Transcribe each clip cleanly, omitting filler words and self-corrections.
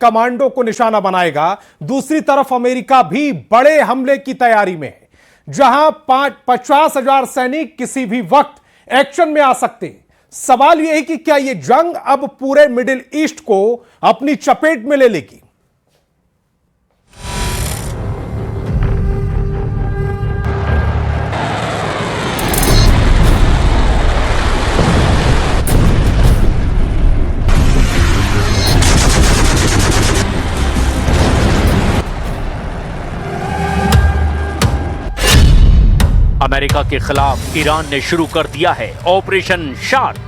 Commando को निशाना बनाएगा। दूसरी तरफ अमेरिका भी बड़े हमले की तैयारी में है, जहां 50,000 सैनिक किसी भी वक्त एक्शन में आ सकते हैं। सवाल यह है कि क्या यह जंग अब पूरे मिडिल ईस्ट को अपनी चपेट में ले लेगी। अमेरिका के खिलाफ ईरान ने शुरू कर दिया है ऑपरेशन शार्क।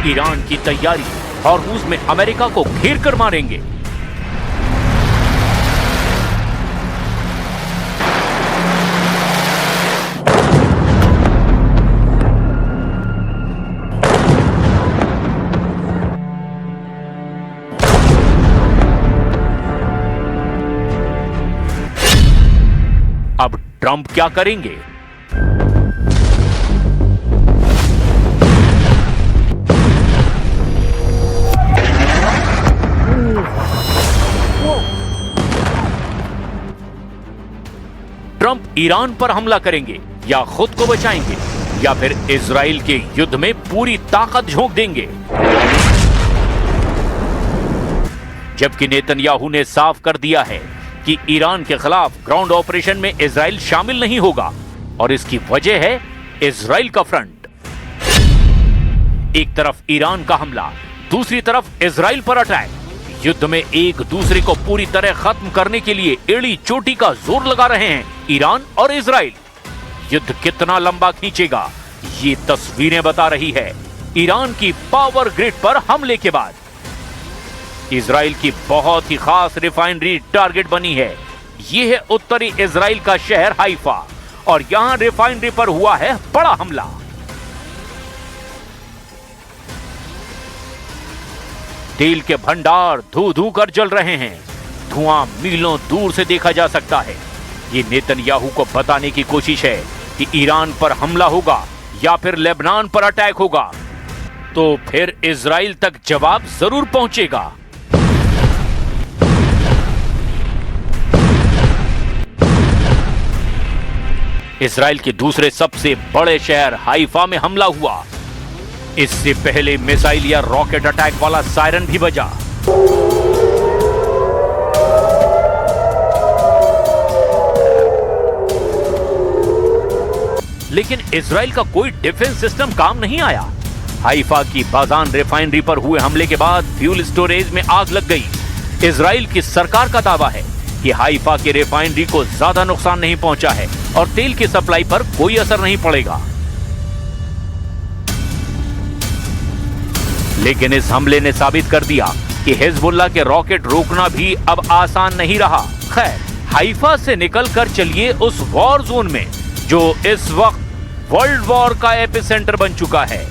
ईरान की तैयारी, हॉर्मुज में अमेरिका को घेर कर मारेंगे। अब ट्रंप क्या करेंगे? ट्रंप ईरान पर हमला करेंगे या खुद को बचाएंगे या फिर इजराइल के युद्ध में पूरी ताकत झोंक देंगे। जबकि नेतन्याहू ने साफ कर दिया है कि ईरान के खिलाफ ग्राउंड ऑपरेशन में इजराइल शामिल नहीं होगा और इसकी वजह है इजराइल का फ्रंट। एक तरफ ईरान का हमला, दूसरी तरफ इजराइल पर अटैक। युद्ध में एक दूसरे को पूरी तरह खत्म करने के लिए एड़ी चोटी का जोर लगा रहे हैं ईरान और इजराइल। युद्ध कितना लंबा खींचेगा, ये तस्वीरें बता रही है ईरान की पावर ग्रिड पर हमले के बाद। इजराइल की बहुत ही खास रिफाइनरी टारगेट बनी है। यह है उत्तरी इजराइल का शहर हाइफा और यहां रिफाइनरी पर हुआ है बड़ा हमला। तेल के भंडार धू धू कर जल रहे हैं। धुआं मीलों दूर से देखा जा सकता है। ये नेतन्याहू को बताने की कोशिश है कि ईरान पर हमला होगा या फिर लेबनान पर अटैक होगा तो फिर इजराइल तक जवाब जरूर पहुंचेगा। इजराइल के दूसरे सबसे बड़े शहर हाइफा में हमला हुआ। इससे पहले मिसाइल या रॉकेट अटैक वाला सायरन भी बजा। लेकिन इजराइल का कोई डिफेंस सिस्टम काम नहीं आया। हाइफा की बाजान रिफाइनरी पर हुए हमले के बाद फ्यूल स्टोरेज में आग लग गई। इजराइल की सरकार का दावा है कि हाइफा की रिफाइनरी को ज्यादा नुकसान नहीं पहुंचा है और तेल की सप्लाई पर कोई असर नहीं पड़ेगा। लेकिन इस हमले ने साबित कर दिया कि हिजबुल्लाह के रॉकेट रोकना भी अब आसान नहीं रहा। खैर, हाइफा से निकलकर चलिए उस वॉर जोन में जो इस वक्त वर्ल्ड वॉर का एपिसेंटर बन चुका है।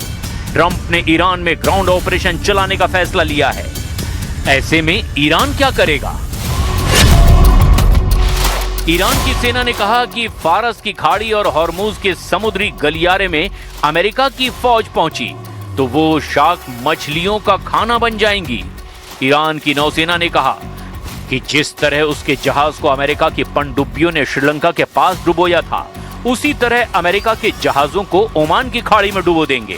ट्रंप ने ईरान में ग्राउंड ऑपरेशन चलाने का फैसला लिया है। ऐसे में ईरान क्या करेगा? ईरान की सेना ने कहा कि फारस की खाड़ी और हॉर्मुज के समुद्री गलियारे में अमेरिका की फौज पहुंची तो वो शार्क मछलियों का खाना बन जाएंगी। ईरान की नौसेना ने कहा कि जिस तरह उसके जहाज को अमेरिका की पनडुब्बियों ने श्रीलंका के पास डुबोया था, उसी तरह अमेरिका के जहाजों को ओमान की खाड़ी में डुबो देंगे।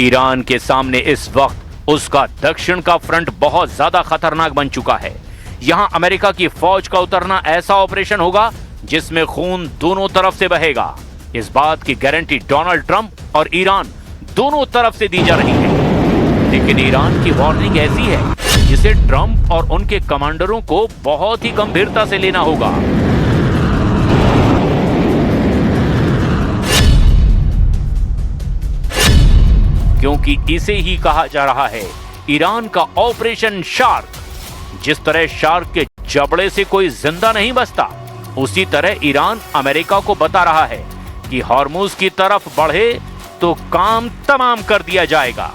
ईरान के सामने इस वक्त उसका दक्षिण का फ्रंट बहुत ज्यादा खतरनाक बन चुका है। यहां अमेरिका की फौज का उतरना ऐसा ऑपरेशन होगा जिसमें खून दोनों तरफ से बहेगा। इस बात की गारंटी डोनाल्ड ट्रंप और ईरान दोनों तरफ से दी जा रही है। लेकिन ईरान की वार्निंग ऐसी है जिसे ट्रंप और उनके कमांडरों को बहुत ही गंभीरता से लेना होगा। क्योंकि इसे ही कहा जा रहा है ईरान का ऑपरेशन शार्क। जिस तरह शार्क के जबड़े से कोई जिंदा नहीं बचता, उसी तरह ईरान अमेरिका को बता रहा है कि हॉर्मुज की तरफ बढ़े तो काम तमाम कर दिया जाएगा।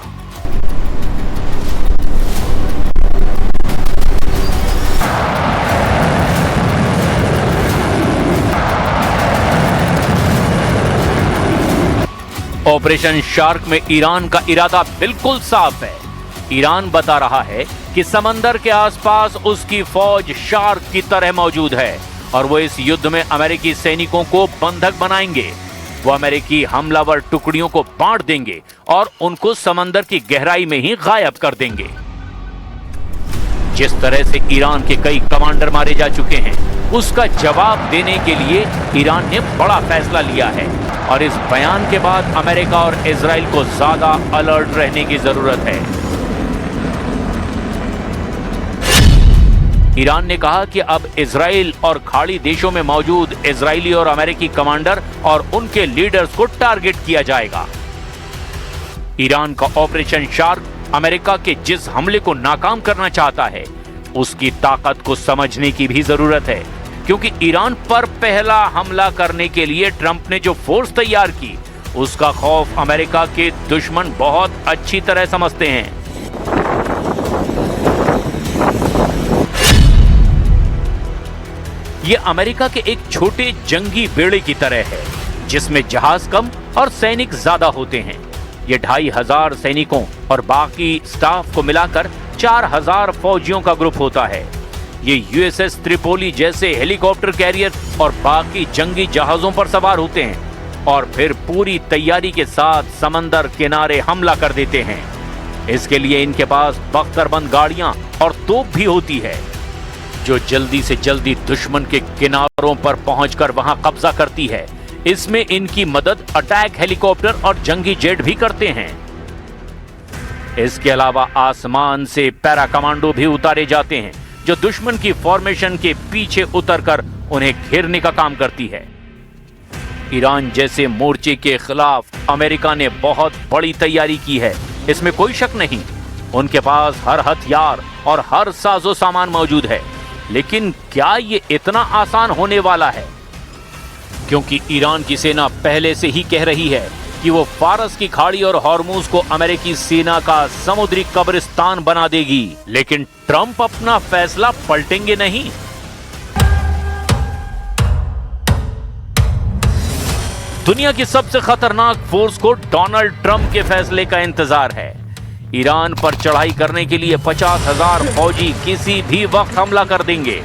ऑपरेशन शार्क में ईरान का इरादा बिल्कुल साफ है। ईरान बता रहा है कि समंदर के आसपास उसकी फौज शार्क की तरह मौजूद है और वो इस युद्ध में अमेरिकी सैनिकों को बंधक बनाएंगे। वो अमेरिकी हमलावर टुकड़ियों को बांट देंगे और उनको समंदर की गहराई में ही गायब कर देंगे। जिस तरह से ईरान के कई कमांडर मारे जा चुके हैं, उसका जवाब देने के लिए ईरान ने बड़ा फैसला लिया है और इस बयान के बाद अमेरिका और इजराइल को ज्यादा अलर्ट रहने की जरूरत है। ईरान ने कहा कि अब इजराइल और खाड़ी देशों में मौजूद इजरायली और अमेरिकी कमांडर और उनके लीडर्स को टारगेट किया जाएगा। ईरान का ऑपरेशन शार्क अमेरिका के जिस हमले को नाकाम करना चाहता है, उसकी ताकत को समझने की भी जरूरत है, क्योंकि ईरान पर पहला हमला करने के लिए ट्रंप ने जो फोर्स तैयार की, उसका खौफ अमेरिका के दुश्मन बहुत अच्छी तरह समझते हैं। यह अमेरिका के एक छोटे जंगी बेड़े की तरह है, जिसमें जहाज कम और सैनिक ज्यादा होते हैं। ये 2500 सैनिकों और बाकी स्टाफ को मिलाकर 4000 फौजियों का ग्रुप होता है। ये यूएसएस त्रिपोली जैसे हेलीकॉप्टर कैरियर और बाकी जंगी जहाजों पर सवार होते हैं और फिर पूरी तैयारी के साथ समंदर किनारे हमला कर देते हैं। इसके लिए इनके पास बख्तरबंद गाड़ियां और तोप भी होती है, जो जल्दी से जल्दी दुश्मन के किनारों पर पहुंचकर वहां कब्जा करती है। इसमें इनकी मदद अटैक हेलीकॉप्टर और जंगी जेट भी करते हैं। इसके अलावा आसमान से पैरा कमांडो भी उतारे जाते हैं, जो दुश्मन की फॉर्मेशन के पीछे उतरकर उन्हें घेरने का काम करती है। ईरान जैसे मोर्चे के खिलाफ अमेरिका ने बहुत बड़ी तैयारी की है, इसमें कोई शक नहीं। उनके पास हर हथियार और हर साजो सामान मौजूद है, लेकिन क्या ये इतना आसान होने वाला है? क्योंकि ईरान की सेना पहले से ही कह रही है कि वो फारस की खाड़ी और हॉर्मुज को अमेरिकी सेना का समुद्री कब्रिस्तान बना देगी। लेकिन ट्रंप अपना फैसला पलटेंगे नहीं। दुनिया की सबसे खतरनाक फोर्स को डोनाल्ड ट्रंप के फैसले का इंतजार है। ईरान पर चढ़ाई करने के लिए 50,000 फौजी किसी भी वक्त हमला कर देंगे।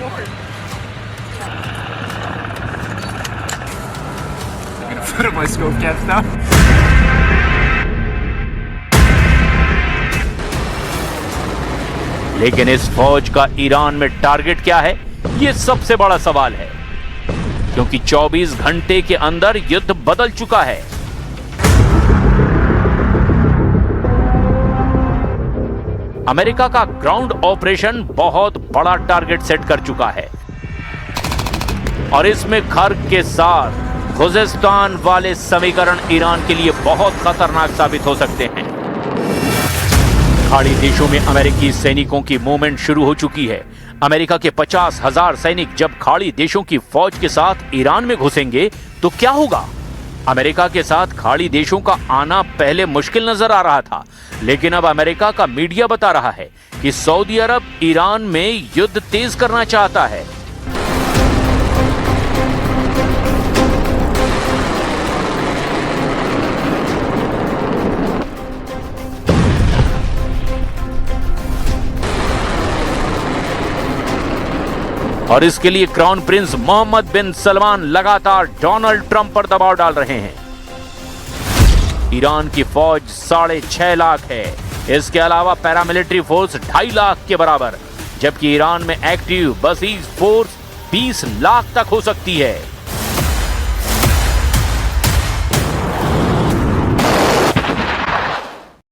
लेकिन इस फौज का ईरान में टारगेट क्या है, यह सबसे बड़ा सवाल है, क्योंकि 24 घंटे के अंदर युद्ध बदल चुका है। अमेरिका का ग्राउंड ऑपरेशन बहुत बड़ा टारगेट सेट कर चुका है और इसमें खर्क के साथ खुजेस्तान वाले समीकरण ईरान के लिए बहुत खतरनाक साबित हो सकते हैं। खाड़ी देशों में अमेरिकी सैनिकों की मूवमेंट शुरू हो चुकी है। अमेरिका के 50,000 सैनिक जब खाड़ी देशों की फौज के साथ ईरान में घुसेंगे तो क्या होगा? अमेरिका के साथ खाड़ी देशों का आना पहले मुश्किल नजर आ रहा था, लेकिन अब अमेरिका का मीडिया बता रहा है कि सऊदी अरब ईरान में युद्ध तेज करना चाहता है। और इसके लिए क्राउन प्रिंस मोहम्मद बिन सलमान लगातार डोनाल्ड ट्रंप पर दबाव डाल रहे हैं। ईरान की फौज 6.5 लाख है। इसके अलावा पैरामिलिट्री फोर्स 2.5 लाख के बराबर, जबकि ईरान में एक्टिव बसीज फोर्स 20 लाख तक हो सकती है।